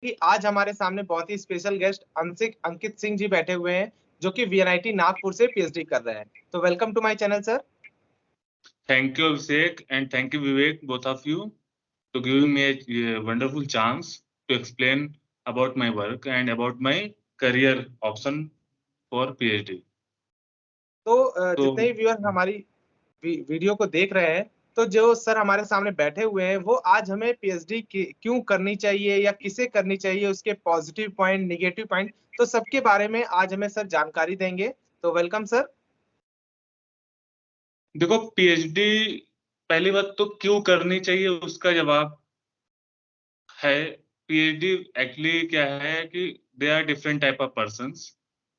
कि आज हमारे सामने बहुत ही स्पेशल गेस्ट अंकित सिंह जी बैठे हुए हैं, जो कि वीएनआईटी नागपुर से पीएचडी कर रहे हैं। तो welcome to my channel sir. Thank you, Abhishek, and thank you, Vivek, both of you, to giving me a wonderful chance to explain about my work and about my career option for PhD. तो तो जितने ही viewer हमारी video को देख रहे हैं, तो जो सर हमारे सामने बैठे हुए हैं, वो आज हमें पीएचडी क्यों करनी चाहिए या किसे करनी चाहिए, उसके पॉजिटिव पॉइंट, निगेटिव पॉइंट, तो सबके बारे में आज हमें सर जानकारी देंगे। तो वेलकम सर। देखो, PhD पहली बात तो क्यों करनी चाहिए उसका जवाब है। PhD एक्चुअली क्या है कि they are different type of persons.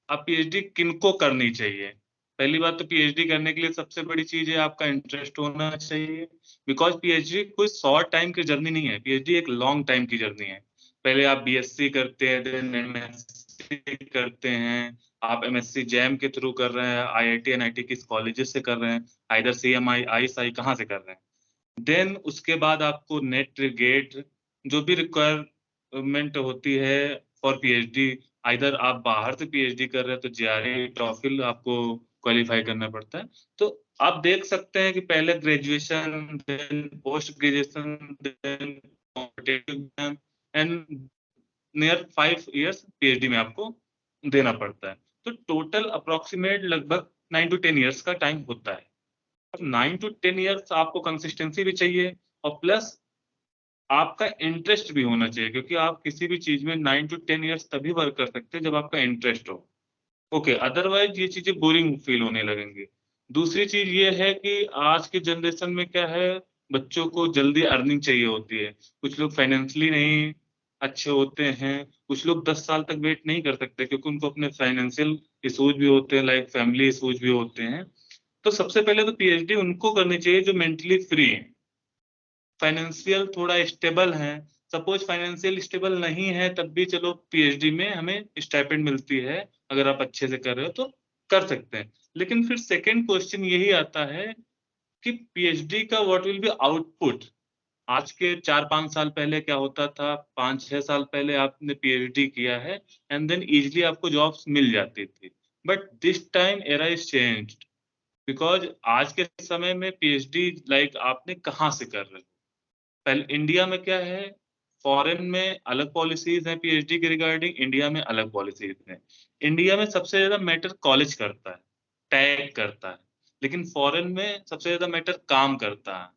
अब PhD किनको करनी चाहिए? पहली बात तो PhD करने के लिए सबसे बड़ी चीज है आपका इंटरेस्ट होना चाहिए। बिकॉज PhD कोई शॉर्ट टाइम की जर्नी नहीं है, PhD एक लॉन्ग टाइम की जर्नी है। पहले आप BSc करते हैं, देन MSc करते हैं, आप MSc जैम के थ्रू कर रहे हैं, IIT NIT किस कॉलेजेस से कर रहे हैं, आइदर CMI ISI कहाँ से कर रहे हैं। देन उसके बाद आपको नेट गेट जो भी रिक्वायरमेंट होती है फॉर PhD, आइदर आप बाहर से PhD कर रहे हैं तो JRE टॉफिल आपको क्वालिफाई करना पड़ता है। तो आप देख सकते हैं कि पहले graduation, then post graduation, then competitive exam, and near 5 years PhD में आपको देना पड़ता है। तो टोटल अप्रोक्सीमेट लगभग 9 to 10 इयर्स का टाइम होता है। 9 to 10 इयर्स आपको कंसिस्टेंसी भी चाहिए, और प्लस आपका इंटरेस्ट भी होना चाहिए, क्योंकि आप किसी भी चीज में 9 to 10 इयर्स तभी वर्क कर सकते हैं जब आपका इंटरेस्ट हो। ओके, अदरवाइज ये चीजें बोरिंग फील होने लगेंगी। दूसरी चीज ये है कि आज के जनरेशन में क्या है, बच्चों को जल्दी अर्निंग चाहिए होती है। कुछ लोग फाइनेंशियली नहीं अच्छे होते हैं, कुछ लोग 10 साल तक वेट नहीं कर सकते क्योंकि उनको अपने फाइनेंशियल इशूज भी होते हैं, लाइक फैमिली इशूज भी होते हैं। तो सबसे पहले तो PhD उनको करनी चाहिए जो मेंटली फ्री है, फाइनेंशियल थोड़ा स्टेबल है। सपोज फाइनेंशियल स्टेबल नहीं है तब भी चलो PhD में हमें स्टाइपेंड मिलती है, अगर आप अच्छे से कर रहे हो तो कर सकते हैं। लेकिन फिर सेकंड क्वेश्चन यही आता है कि PhD का व्हाट विल बी आउटपुट। आज के 4-5 साल पहले क्या होता था, 5-6 साल पहले आपने PhD किया है एंड देन इजिली आपको जॉब्स मिल जाती थी। But this time era is changed, because आज के समय में PhD लाइक आपने कहाँ से कर रहे हो। पहले इंडिया में क्या है, फॉरेन में अलग पॉलिसीज हैं PhD के रिगार्डिंग, इंडिया में अलग पॉलिसीज हैं। इंडिया में सबसे ज्यादा मैटर कॉलेज करता है, टैग करता है, लेकिन फॉरेन में सबसे ज्यादा मैटर काम करता है।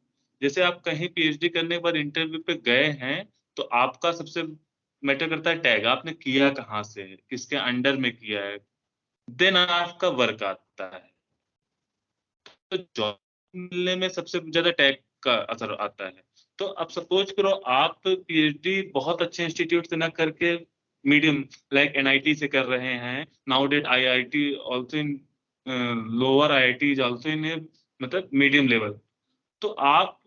जैसे आप कहीं PhD करने के बाद इंटरव्यू पे गए हैं, तो आपका सबसे मैटर करता है टैग, आपने किया कहाँ से है, किसके अंडर में किया है, देन आपका वर्क आता है। तो जॉब मिलने में सबसे ज्यादा टैग का असर आता है। तो अब सपोज करो आप PhD बहुत अच्छे इंस्टीट्यूट से ना करके मीडियम लाइक NIT से कर रहे हैं, now that IIT also in lower IIT is also in मतलब मीडियम लेवल। तो आप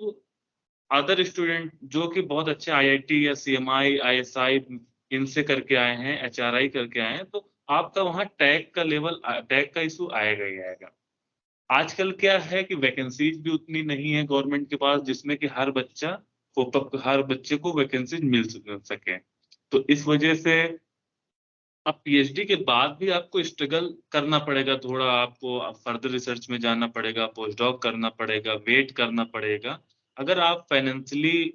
अदर स्टूडेंट जो कि बहुत अच्छे IIT या CMI ISI इनसे करके आए हैं, HRI करके आए हैं, तो आपका वहाँ टैग का लेवल, टैग का इशू आएगा ही आएगा। आजकल क्या है कि वैकेंसीज भी उतनी नहीं है गवर्नमेंट के पास जिसमें कि हर बच्चे को वैकेंसीज मिल सके। तो इस वजह से अब PhD के बाद भी आपको स्ट्रगल करना पड़ेगा थोड़ा, आपको फर्दर रिसर्च में जाना पड़ेगा, पोस्ट डॉक करना पड़ेगा, वेट करना पड़ेगा। अगर आप फाइनेंशियली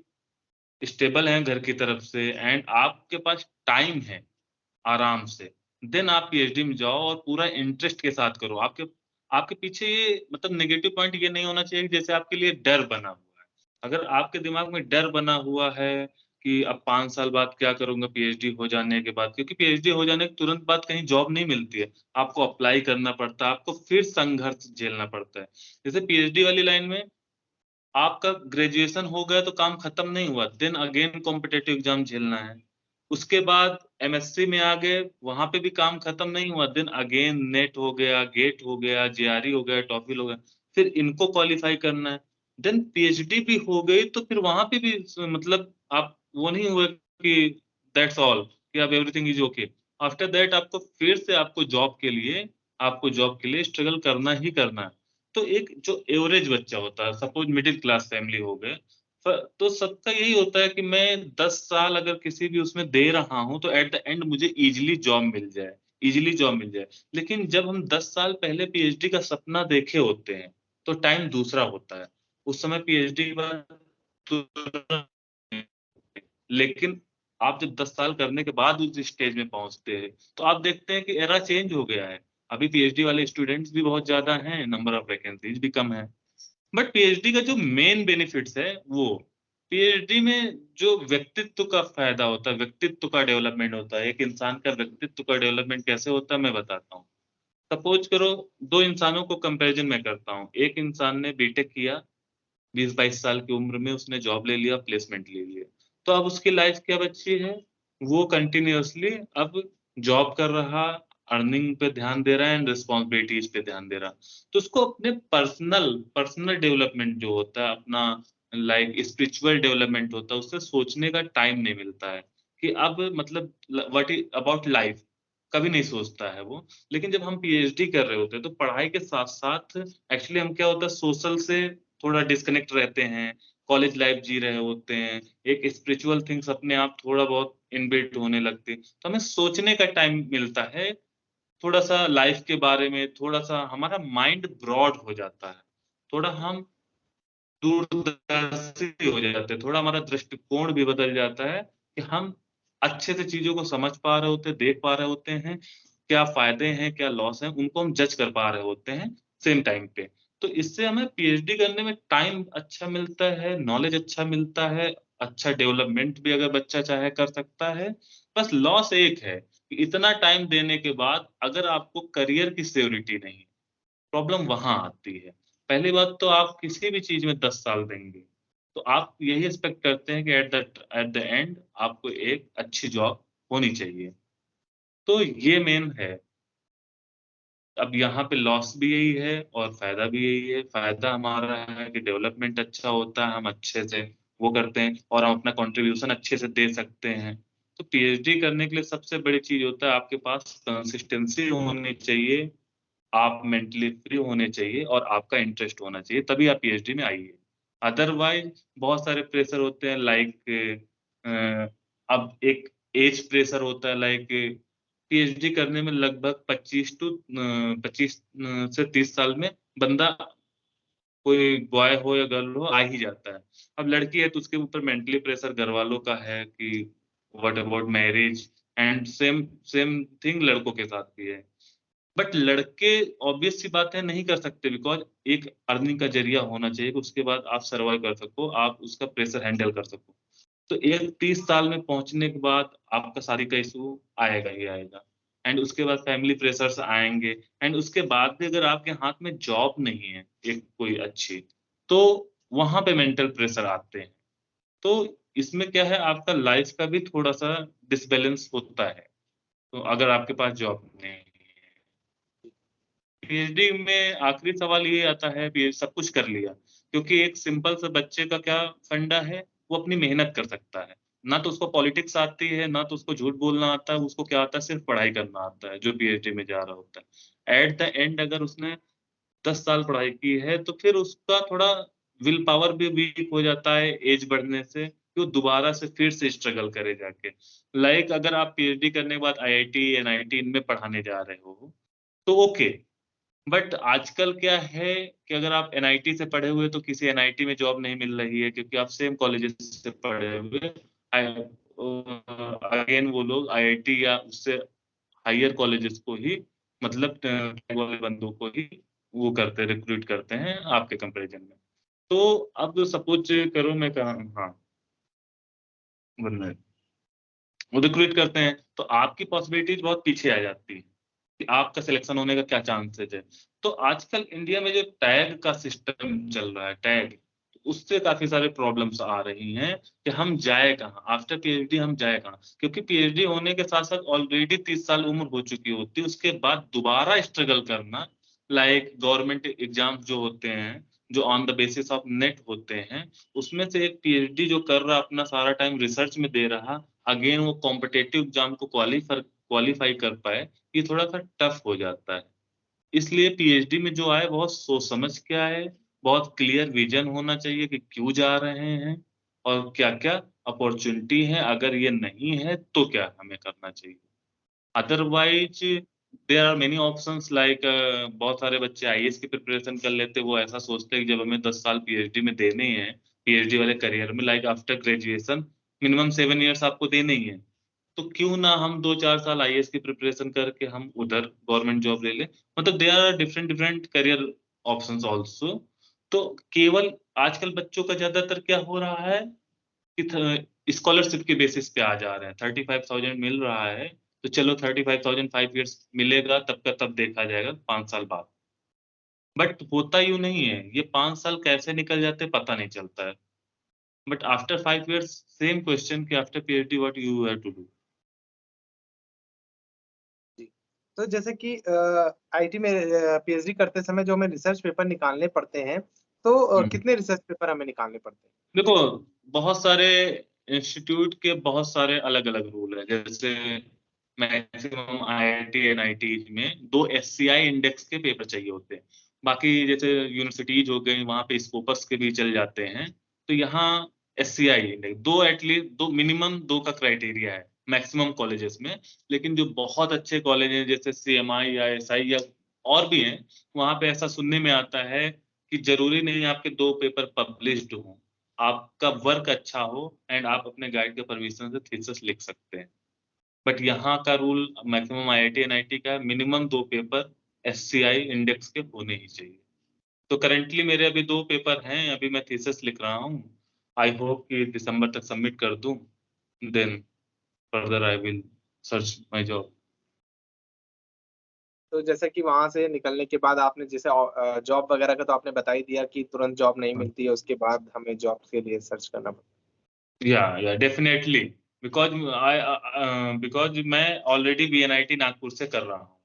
स्टेबल हैं घर की तरफ से एंड आपके पास टाइम है आराम से, देन आप PhD में जाओ और पूरा इंटरेस्ट के साथ करो। आपके आपके पीछे ये मतलब नेगेटिव पॉइंट ये नहीं होना चाहिए कि जैसे आपके लिए डर बना हुआ है। अगर आपके दिमाग में डर बना हुआ है कि अब 5 साल बाद क्या करूंगा PhD हो जाने के बाद, क्योंकि PhD हो जाने के तुरंत बाद कहीं जॉब नहीं मिलती है, आपको अप्लाई करना पड़ता है, आपको फिर संघर्ष झेलना पड़ता है। जैसे PhD वाली लाइन में आपका ग्रेजुएशन हो गया तो काम खत्म नहीं हुआ, देन अगेन कॉम्पिटेटिव एग्जाम झेलना है। उसके बाद MSc में आ गए, वहां पे भी काम खत्म नहीं हुआ, देन अगेन नेट हो गया, गेट हो गया, JRE हो गया, टॉफिल हो गया, फिर इनको क्वालिफाई करना है। देन PhD भी हो गई तो फिर वहां पे भी मतलब आप वो नहीं हुए कि दैट्स ऑल, कि अब everything is okay. After that आपको फिर से आपको जॉब के लिए स्ट्रगल करना ही करना है। तो एक जो एवरेज बच्चा होता है, सपोज मिडिल क्लास फैमिली हो गए, तो सबका यही होता है कि मैं 10 साल अगर किसी भी उसमें दे रहा हूं तो एट द एंड मुझे इजीली जॉब मिल जाए, इजीली जॉब मिल जाए। लेकिन जब हम 10 साल पहले पीएचडी का सपना देखे होते हैं तो टाइम दूसरा होता है। उस समय पीएचडी के बाद, लेकिन आप जब 10 साल करने के बाद उस स्टेज में पहुंचते हैं तो आप देखते हैं कि एरा चेंज हो गया है। अभी पीएचडी वाले स्टूडेंट्स भी बहुत ज्यादा हैं, नंबर ऑफ वैकेंसीज भी कम है। बट पीएचडी का जो मेन बेनिफिट्स है वो, पीएचडी में जो व्यक्तित्व का फायदा होता है, व्यक्तित्व का डेवलपमेंट होता है, एक इंसान का व्यक्तित्व का डेवलपमेंट कैसे होता है मैं बताता हूँ। सपोज करो, दो इंसानों को कंपैरिजन मैं करता हूँ। एक इंसान ने बीटेक किया, 20-22 साल की उम्र में उसने जॉब ले लिया, प्लेसमेंट ले लिया, तो अब उसकी लाइफ क्या बची है? वो कंटिन्यूअसली अब जॉब कर रहा, अर्निंग पे ध्यान दे रहा है एंड रिस्पॉन्सिबिलिटीज पे ध्यान दे रहा। तो उसको अपने पर्सनल पर्सनल डेवलपमेंट जो होता है, अपना लाइक स्पिरिचुअल डेवलपमेंट होता है, उससे सोचने का टाइम नहीं मिलता है कि अब मतलब व्हाट इज अबाउट लाइफ, कभी नहीं सोचता है वो। लेकिन जब हम पीएचडी कर रहे होते हैं तो पढ़ाई के साथ साथ एक्चुअली हम क्या होता है, सोशल से थोड़ा डिस्कनेक्ट रहते हैं, कॉलेज लाइफ जी रहे होते हैं, एक स्पिरिचुअल थिंग्स अपने आप थोड़ा बहुत इनबिल्ट होने लगती है, तो हमें सोचने का टाइम मिलता है थोड़ा सा लाइफ के बारे में, थोड़ा सा हमारा माइंड ब्रॉड हो जाता है, थोड़ा हम दूरदर्शी हो जाते हैं, थोड़ा हमारा दृष्टिकोण भी बदल जाता है कि हम अच्छे से चीजों को समझ पा रहे होते हैं, देख पा रहे होते हैं, क्या फायदे हैं क्या लॉस हैं, उनको हम जज कर पा रहे होते हैं सेम टाइम पे। तो इससे हमें पीएचडी करने में टाइम अच्छा मिलता है, नॉलेज अच्छा मिलता है, अच्छा डेवलपमेंट भी अगर बच्चा चाहे कर सकता है। बस लॉस एक है कि इतना टाइम देने के बाद अगर आपको करियर की सिक्योरिटी नहीं, प्रॉब्लम वहां आती है। पहली बात तो आप किसी भी चीज में 10 साल देंगे तो आप यही एक्सपेक्ट करते हैं कि एट द एंड आपको एक अच्छी जॉब होनी चाहिए। तो ये मेन है। अब यहाँ पे लॉस भी यही है और फायदा भी यही है। फायदा हमारा है कि डेवलपमेंट अच्छा होता है, हम अच्छे से वो करते हैं और हम अपना कंट्रीब्यूशन अच्छे से दे सकते हैं। तो पीएचडी करने के लिए सबसे बड़ी चीज होता है आपके पास कंसिस्टेंसी होनी चाहिए, आप मेंटली फ्री होने चाहिए और आपका इंटरेस्ट होना चाहिए, तभी आप पीएचडी में आइए। अदरवाइज बहुत सारे प्रेशर होते हैं, लाइक अब एक एज प्रेशर होता है, लाइक पीएचडी करने में लगभग 25 से 30 साल में बंदा, कोई बॉय हो या गर्ल हो, आ ही जाता है। अब लड़की है तो उसके ऊपर मेंटली प्रेशर घर वालों का है कि what about marriage, and same same thing लड़कों के साथ भी है। बट लड़के ऑब्वियस सी बात है नहीं कर सकते, बिकॉज एक अर्निंग का जरिया होना चाहिए कि उसके बाद आप सर्वाइव कर सको, आप उसका प्रेशर हैंडल कर सको। तो एक 30 साल में पहुंचने के बाद आपका शादी का इशू आएगा ही आएगा, एंड उसके बाद फैमिली प्रेशर्स आएंगे, एंड उसके बाद भी अगर आपके हाथ में जॉब नहीं है एक कोई अच्छी, तो वहां पे मेंटल प्रेशर आते हैं। तो इसमें क्या है, आपका लाइफ का भी थोड़ा सा डिसबैलेंस होता है, तो अगर आपके पास जॉब नहीं है। पीएचडी में आखिरी सवाल ये आता है, पीएच सब कुछ कर लिया, क्योंकि एक सिंपल सा बच्चे का क्या फंडा है, वो अपनी मेहनत कर सकता है। ना तो उसको पॉलिटिक्स आती है, ना तो उसको झूठ बोलना आता है, उसको क्या आता है, सिर्फ पढ़ाई करना आता है, जो पीएचडी में जा रहा होता है। एट द एंड अगर उसने 10 साल पढ़ाई की है तो फिर उसका थोड़ा विल पावर भी वीक हो जाता है एज बढ़ने से, कि वो दोबारा से फिर से स्ट्रगल करे जाके। लाइक अगर आप पीएचडी करने के बाद आईआईटी एनआईटी इनमें पढ़ाने जा रहे हो तो ओके। बट आजकल क्या है कि अगर आप एनआईटी से पढ़े हुए तो किसी एनआईटी में जॉब नहीं मिल रही है, क्योंकि आप सेम कॉलेजेस से पढ़े हुए, अगेन वो लोग आईआईटी या उससे हायर कॉलेजेस को ही, मतलब वाले बंदों को ही वो करते रिक्रूट करते हैं आपके कंपैरिजन में। तो अब सपोज करो मैं कहा, हाँ बंदा वो रिक्रूट करते हैं तो आपकी पॉसिबिलिटीज बहुत पीछे आ जाती है कि आपका सिलेक्शन होने का क्या चांसेस है। तो आजकल इंडिया में जो टैग का सिस्टम चल रहा है, टैग, उससे काफी सारे प्रॉब्लम्स आ रही हैं कि हम जाए कहाँ आफ्टर पीएचडी, हम जाए कहाँ, क्योंकि पीएचडी होने के साथ साथ ऑलरेडी 30 साल उम्र हो चुकी होती है, उसके बाद दोबारा स्ट्रगल करना, लाइक गवर्नमेंट एग्जाम्स जो होते हैं, जो on the basis of net होते हैं, उसमें से एक पीएचडी जो कर रहा अपना सारा टाइम रिसर्च में दे रहा, अगेन वो कॉम्पिटेटिव एग्जाम को क्वालिफाई कर पाए, ये थोड़ा सा टफ हो जाता है। इसलिए पीएचडी में जो आए बहुत सोच समझ के आए, बहुत क्लियर विजन होना चाहिए कि क्यों जा रहे हैं, और क्या क्या अपॉर्चुनिटी है, अगर ये नहीं है तो क्या हमें करना चाहिए। Otherwise there are many options like बहुत सारे बच्चे आईएएस की प्रिपरेशन कर लेते हैं। वो ऐसा सोचते हैं कि जब हमें 10 साल पीएचडी में देने हैं, पीएचडी वाले करियर में, like after graduation minimum 7 years आपको देने ही है, तो क्यों ना हम 2-4 साल आईएएस की प्रिपरेशन करके हम उधर गवर्नमेंट जॉब ले लें। मतलब there are different different career options also. तो केवल आजकल बच्चों का ज्यादातर क्या हो रहा है कि स्कॉलरशिप के बेसिस पे आ जा रहे हैं। 35,000 मिल रहा है, तो चलो 35,000 5 इयर्स मिलेगा, तब का तब देखा जाएगा 5 साल बाद। बट होता यूं नहीं है, ये 5 साल कैसे निकल जाते पता नहीं चलता है। But after 5 years same question कि after PhD what you have to do. जी। तो जैसे कि आईटी में पीएचडी करते समय जो हमें रिसर्च पेपर निकालने पड़ते हैं, तो कितने रिसर्च पेपर हमें निकालने पड़ते हैं? देखो, बहुत सारे इंस्टीट्यूट के बहुत सारे अलग अलग रूल है। जैसे मैक्सिमम आईआईटी एनआईटी में 2 एससीआई इंडेक्स के पेपर चाहिए होते हैं। बाकी जैसे यूनिवर्सिटीज हो गई, वहां पे स्कोपस के भी चल जाते हैं। तो यहाँ एससीआई इंडेक्स दो, एटलीस्ट दो, मिनिमम 2 का क्राइटेरिया है मैक्सिमम कॉलेजेस में। लेकिन जो बहुत अच्छे कॉलेज हैं जैसे सीएमआई या एसआई या और भी हैं, वहां पे ऐसा सुनने में आता है कि जरूरी नहीं आपके 2 पेपर पब्लिश्ड हों, आपका वर्क अच्छा हो एंड आप अपने गाइड के परमिशन से थीसिस लिख सकते हैं। बट यहाँ का रूल मैक्सिमम आईआईटी एनआईटी का मिनिमम 2 पेपर एससीआई इंडेक्स के होने ही चाहिए। तो करेंटली मेरे अभी 2 पेपर हैं, अभी मैं थीसिस लिख रहा हूँ। आई होप कि दिसंबर तक सबमिट कर दूं, then further I will search my job. तो जैसे कि वहां से निकलने के बाद आपने जैसे जॉब वगैरह का तो आपने बता ही दिया कि तुरंत जॉब नहीं मिलती है, उसके बाद हमें जॉब के लिए सर्च करना पड़ता या डेफिनेटली, बिकॉज बिकॉज मैं ऑलरेडी बीएनआईटी नागपुर से कर रहा हूँ।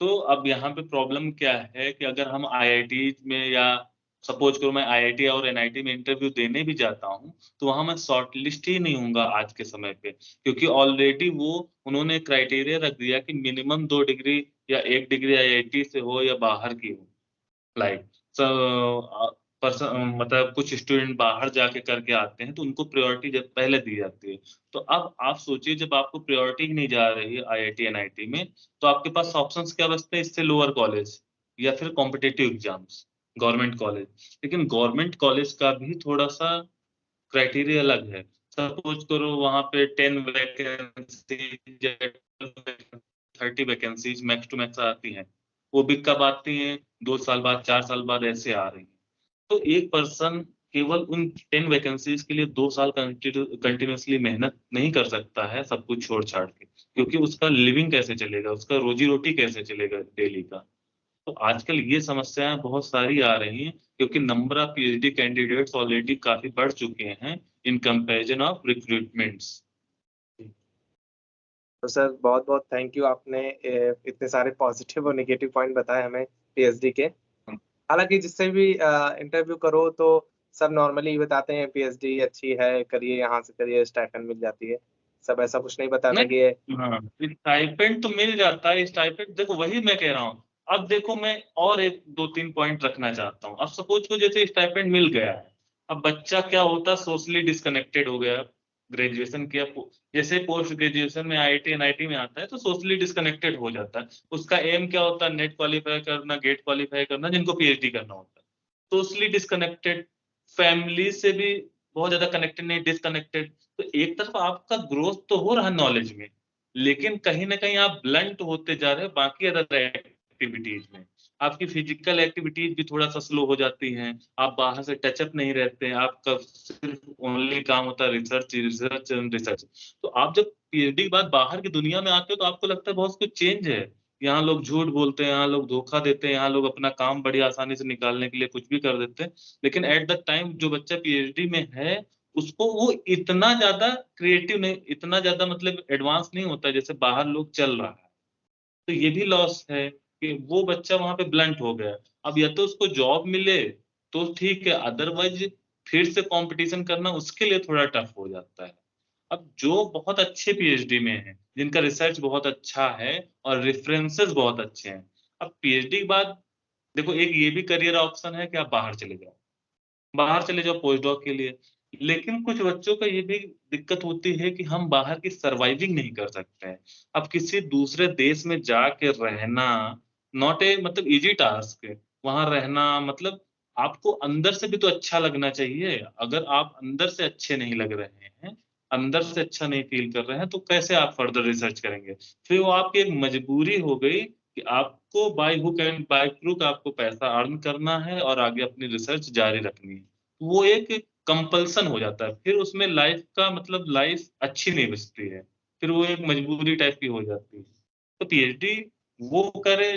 तो अब यहाँ पे प्रॉब्लम क्या है कि अगर हम आईआईटी में, या सपोज करो मैं आईआईटी और एनआईटी में इंटरव्यू देने भी जाता हूँ, तो वहां मैं शॉर्ट लिस्ट ही नहीं हूँगा आज के समय पे। क्योंकि ऑलरेडी वो उन्होंने क्राइटेरिया रख दिया कि मिनिमम 2 डिग्री या 1 डिग्री आईआईटी से हो या बाहर की हो। लाइक पर्सन, मतलब कुछ स्टूडेंट बाहर जाके करके आते हैं, तो उनको प्रायोरिटी जब पहले दी जाती है। तो अब आप सोचिए, जब आपको प्रायोरिटी ही नहीं जा रही है आईआईटी एनआईटी में, तो आपके पास ऑप्शंस क्या बचते हैं? इससे लोअर कॉलेज या फिर कॉम्पिटिटिव एग्जाम्स, गवर्नमेंट कॉलेज। लेकिन गवर्नमेंट कॉलेज का भी थोड़ा सा क्राइटेरिया अलग है। सपोज करो वहां पे 10 वैकेंसी या 30 वैकेंसीज मैक्स टू मैक्स आती हैं। वो भी कब आती हैं? 2 साल बाद, 4 साल बाद ऐसे आ रही हैं। तो एक पर्सन केवल उन 10 वैकेंसीज के लिए 2 साल कंटिन्यूअसली मेहनत नहीं कर सकता है, सब कुछ छोड़ छाड़ के। क्योंकि उसका लिविंग कैसे चलेगा, उसका रोजी रोटी कैसे चलेगा डेली का। तो आजकल ये समस्याएं बहुत सारी आ रही हैं, क्योंकि number of PhD candidates already काफी बढ़ चुके हैं इन कंपैरिजन ऑफ रिक्रूटमेंट्स। है। तो सर बहुत बहुत थैंक यू, आपने इतने सारे पॉजिटिव और नेगेटिव पॉइंट बताए हमें पीएचडी के। हालांकि जिससे भी इंटरव्यू करो तो सब नॉर्मली ही बताते हैं पीएचडी अच्छी है, करिए यहाँ से करिए, स्टाइपेंड मिल जाती है। सब ऐसा कुछ नहीं बताते कि नहीं, हाँ, स्टाइपेंड तो मिल जाता है। स्टाइपेंड देखो, वही मैं कह रहा हूँ। अब देखो, मैं और एक 2-3 पॉइंट रखना चाहता हूँ। अब सपोज को जैसे स्टाइपेंड मिल गया है, अब बच्चा क्या होता, सोशली डिस्कनेक्टेड हो गया। ग्रेजुएशन किया, जैसे पोस्ट ग्रेजुएशन में आईआईटी एनआईटी में आता है, तो सोशली डिस्कनेक्टेड हो जाता है। उसका एम क्या होता है? नेट क्वालिफाई करना, गेट क्वालिफाई करना, जिनको पीएचडी करना होता है। सोशली डिस्कनेक्टेड, फैमिली से भी बहुत ज्यादा कनेक्टेड नहीं, डिस्कनेक्टेड। तो एक तरफ आपका ग्रोथ तो हो रहा है नॉलेज में, लेकिन कहीं ना कहीं आप ब्लंट होते जा रहे हो बाकी अदर एक्टिविटीज में। आपकी फिजिकल एक्टिविटीज भी थोड़ा सा स्लो हो जाती हैं। आप बाहर से टचअप नहीं रहते हैं, आपका सिर्फ ओनली काम होता है रिसर्च रिसर्च रिसर्च। तो आप जब पीएचडी के बाद बाहर की दुनिया में आते हो, तो आपको लगता है बहुत कुछ चेंज है। यहाँ लोग झूठ बोलते हैं, यहाँ लोग धोखा देते हैं, यहाँ लोग अपना काम बड़ी आसानी से निकालने के लिए कुछ भी कर देते हैं। लेकिन एट द टाइम जो बच्चा पीएचडी में है, उसको वो इतना ज्यादा क्रिएटिव नहीं, इतना ज्यादा मतलब एडवांस नहीं होता है जैसे बाहर लोग चल रहा है। तो ये भी लॉस है कि वो बच्चा वहां पे ब्लंट हो गया। अब या तो उसको जॉब मिले तो ठीक है, अदरवाइज फिर से कंपटीशन करना उसके लिए थोड़ा टफ हो जाता है। अब जो बहुत अच्छे पीएचडी में हैं, जिनका रिसर्च बहुत अच्छा है और रेफरेंसेस बहुत अच्छे हैं, अब पीएचडी के बाद देखो, एक ये भी करियर ऑप्शन है कि आप बाहर चले जाओ, बाहर चले जाओ पोस्ट डॉक के लिए। लेकिन कुछ बच्चों का ये भी दिक्कत होती है कि हम बाहर की सर्वाइविंग नहीं कर सकते हैं। अब किसी दूसरे देश में जाके रहना नॉट ए मतलब ईज़ी टास्क है। वहाँ रहना मतलब आपको अंदर से भी तो अच्छा लगना चाहिए। अगर आप अंदर से अच्छे नहीं लग रहे हैं, अंदर से अच्छा नहीं फ़ील कर रहे हैं, तो कैसे आप फर्दर रिसर्च करेंगे? फिर वो आपकी एक मजबूरी हो गई कि आपको by hook and by crook आपको पैसा अर्न करना है और आगे अपनी रिसर्च जारी रखनी है। वो एक कंपल्सन हो जाता है, फिर उसमें लाइफ़ का मतलब लाइफ़ अच्छी नहीं बचती है, फिर वो एक मजबूरी टाइप की हो जाती है। तो पीएचडी वो करे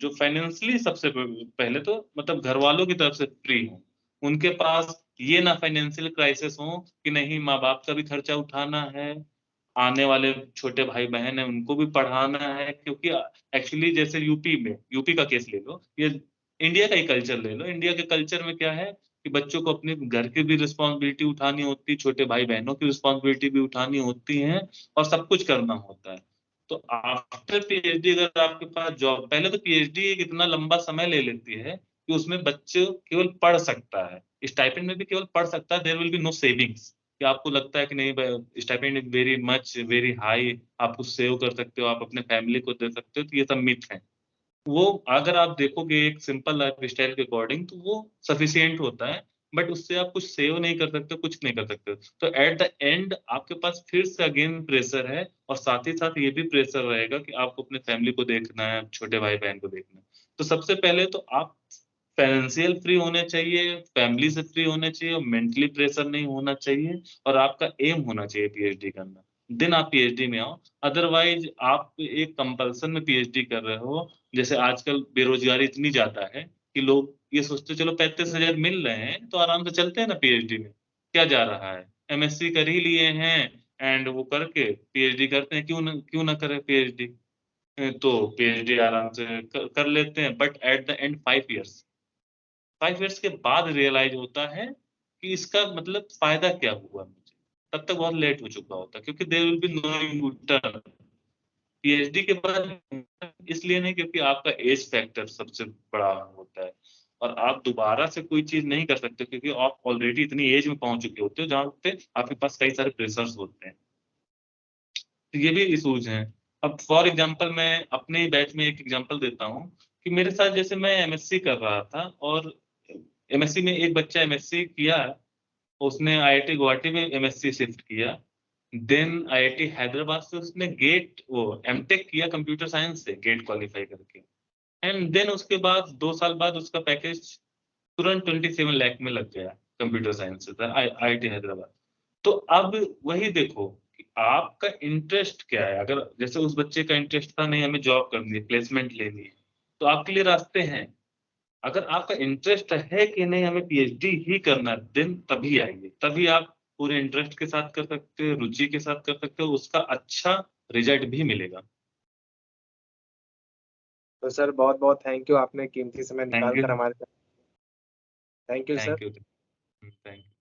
जो फाइनेंशियली सबसे पहले तो मतलब घरवालों की तरफ से फ्री हो। उनके पास ये ना फाइनेंशियल क्राइसिस हो कि नहीं माँ-बाप का भी खर्चा उठाना है, आने वाले छोटे भाई-बहन हैं उनको भी पढ़ाना है क्योंकि एक्चुअली जैसे यूपी का केस ले लो, ये इंडिया का ही कल्चर ले लो, इंडिया के कल्चर में क्या है कि बच्चों को अपने घर की भी रिस्पॉन्सिबिलिटी उठानी होती है, छोटे भाई-बहनों की रिस्पॉन्सिबिलिटी भी उठानी होती है और सब कुछ करना होता है। तो आफ्टर पीएचडी अगर आपके पास जॉब पहले तो पीएचडी एक इतना लंबा समय ले लेती है कि उसमें बच्चे केवल पढ़ सकता है। स्टाइपेंड में भी केवल पढ़ सकता है, there will be no savings कि आपको लगता है कि नहीं ब stipend is very much, very high, आप कुछ सेव कर सकते हो, आप अपने फैमिली को दे सकते हो, तो ये सब मिथ है। वो अगर आप देखोगे एक सिंपल लाइफ़स्टाइल के अकॉर्डिंग तो वो सफिशिएंट होता है, बट उससे आप कुछ सेव नहीं कर सकते, कुछ नहीं कर सकते। तो एट द एंड आपके पास फिर से अगेन प्रेशर है और साथ ही साथ ये भी प्रेशर रहेगा कि आपको अपने फैमिली को देखना है, छोटे भाई-बहन को देखना है। तो सबसे पहले तो आप फाइनेंशियल फ्री होने चाहिए, फैमिली से फ्री होने चाहिए और मेंटली प्रेशर नहीं होना चाहिए और आपका एम होना चाहिए पीएचडी करना। देन आप पीएचडी में आओ, अदरवाइज़ आप एक कंपल्सन में पीएचडी कर रहे हो जैसे आजकल बेरोज़गारी इतनी ज़्यादा है कि लोग ये सोचते हैं चलो 35,000 मिल रहे हैं, तो आराम से चलते हैं ना पीएचडी में, क्या जा रहा है? एमएससी कर ही लिए हैं एंड वो करके पीएचडी करते हैं, क्यों ना करें पीएचडी? तो पीएचडी आराम से कर लेते हैं but at the end 5 years 5 years के बाद रियलाइज़ होता है कि इसका मतलब फ़ायदा क्या हुआ मुझे? तब तक बहुत लेट हो चुका होता है क्योंकि there will be no U turn PhD के बाद इसलिए नहीं क्योंकि आपका एज फैक्टर सबसे बड़ा होता है और आप दोबारा से कोई चीज़ नहीं कर सकते क्योंकि आप ऑलरेडी इतनी एज में पहुँच चुके होते हो जहाँ पे आपके पास कई सारे प्रेशर्स होते हैं। तो ये भी इश्यूज़ हैं। अब फॉर एग्ज़ाम्पल मैं अपने ही बैच में एक एग्ज़ाम्पल देता हूँ कि मेरे साथ जैसे मैं एमएससी कर रहा था और एमएससी में एक बच्चा एमएससी किया, उसने आईआईटी गुवाहाटी में एमएससी शिफ्ट किया। देन आईआईटी हैदराबाद से उसने गेट वो एमटेक किया कंप्यूटर साइंस से गेट क्वालीफाई करके एंड देन उसके बाद 2 साल बाद उसका पैकेज तुरंत 27 लाख में लग गया कंप्यूटर साइंस से था आईआईटी हैदराबाद। तो अब वही देखो कि आपका इंटरेस्ट क्या है? अगर जैसे उस बच्चे का इंटरेस्ट था नहीं हमें जॉब करनी है, प्लेसमेंट लेनी है, तो आपके लिए रास्ते हैं। अगर आपका इंटरेस्ट है कि नहीं हमें पीएचडी ही करना है, देन तभी आइए। तभी आप पूरे इंटरेस्ट के साथ कर सकते हो, रुचि के साथ कर सकते हो, उसका अच्छा रिज़ल्ट भी मिलेगा। तो सर बहुत-बहुत थैंक यू, आपने कीमती समय थैंक निकाल यू, कर हमारे साथ। Thank you sir. Thank you. Thank you.